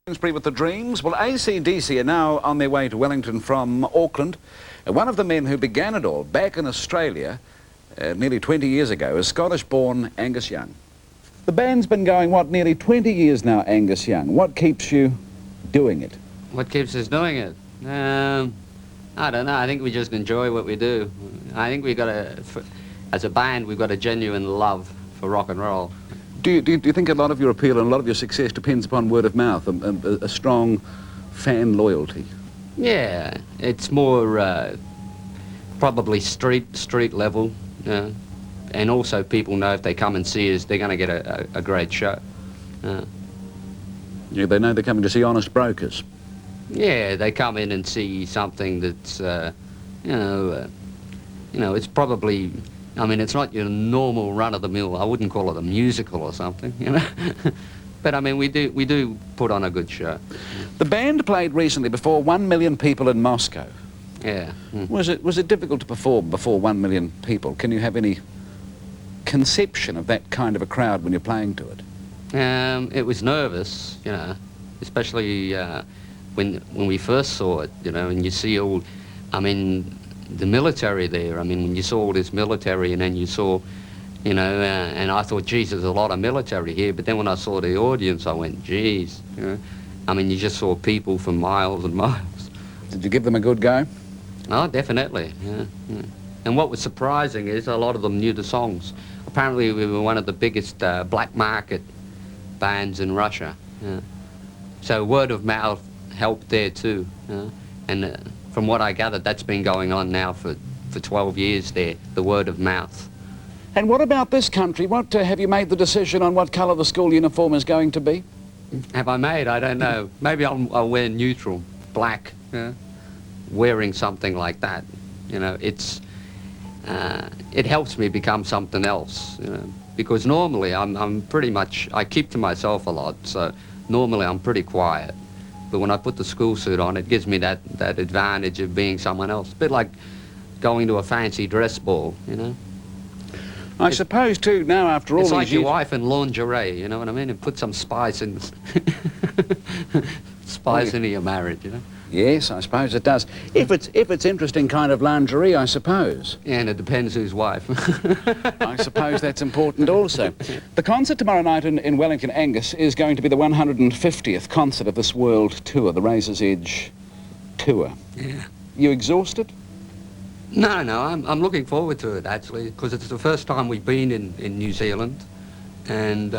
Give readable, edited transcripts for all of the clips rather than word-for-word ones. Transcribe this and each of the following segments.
With the Dreams. Well, AC/DC are now on their way to Wellington from Auckland. One of the men who began it all back in Australia nearly 20 years ago is Scottish-born Angus Young. The band's been going, what, nearly 20 years now, Angus Young. What keeps you doing it? What keeps us doing it? I don't know. I think we just enjoy what we do. I think as a band, we've got a genuine love for rock and roll. Do you think a lot of your appeal and a lot of your success depends upon word of mouth and a strong fan loyalty? Yeah, it's more probably street level, and also people know if they come and see us, they're going to get a great show. Yeah, they know they're coming to see honest brokers. Yeah, they come in and see something that's, it's probably. I mean, it's not your normal run-of-the-mill. I wouldn't call it a musical or something, you know. But I mean, we do put on a good show. The band played recently before 1 million people in Moscow. Yeah. Mm. Was it difficult to perform before 1 million people? Can you have any conception of that kind of a crowd when you're playing to it? It was nervous, you know, especially when we first saw it, you know, and you see all, I mean, the military there. I mean, when you saw all this military and then you saw, you know, and I thought, geez, there's a lot of military here. But then when I saw the audience, I went, geez, you know. I mean, you just saw people for miles and miles. Did you give them a good go? Oh, definitely, yeah. And what was surprising is a lot of them knew the songs. Apparently, we were one of the biggest black market bands in Russia. Yeah. So word of mouth helped there too. And from what I gathered, that's been going on now for 12 years there, the word of mouth. And what about this country? What have you made the decision on what colour the school uniform is going to be? Have I made? I don't know. Maybe I'll wear neutral, black, wearing something like that. You know, it helps me become something else, you know, because normally I'm pretty much, I keep to myself a lot, so normally I'm pretty quiet. But when I put the school suit on, it gives me that advantage of being someone else. A bit like going to a fancy dress ball, you know. I suppose, too, now after all these years... It's like your wife in lingerie, you know what I mean? And put some spice in... spice into your marriage, you know. Yes, I suppose it does. If it's interesting kind of lingerie, I suppose. Yeah, and it depends whose wife. I suppose that's important also. The concert tomorrow night in Wellington, Angus, is going to be the 150th concert of this world tour, the Razor's Edge tour. Yeah. You exhausted? No, I'm looking forward to it, actually, because it's the first time we've been in New Zealand, and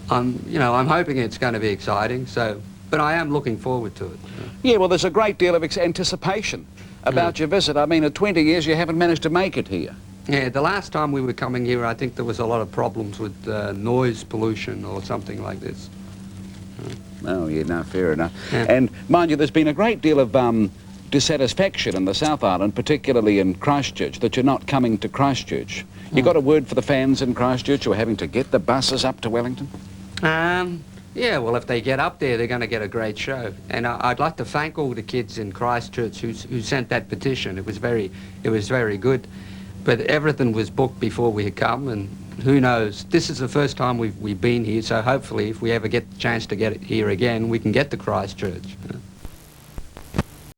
I'm hoping it's going to be exciting, so... But I am looking forward to it. Yeah, well, there's a great deal of anticipation about your visit. I mean, at 20 years, you haven't managed to make it here. Yeah, the last time we were coming here, I think there was a lot of problems with noise pollution or something like this. Oh, yeah, no, fair enough. Yeah. And, mind you, there's been a great deal of dissatisfaction in the South Island, particularly in Christchurch, that you're not coming to Christchurch. You got a word for the fans in Christchurch who are having to get the buses up to Wellington? Yeah, well, if they get up there, they're going to get a great show. And I'd like to thank all the kids in Christchurch who sent that petition. It was very good. But everything was booked before we had come, and who knows? This is the first time we've been here, so hopefully if we ever get the chance to get it here again, we can get to Christchurch.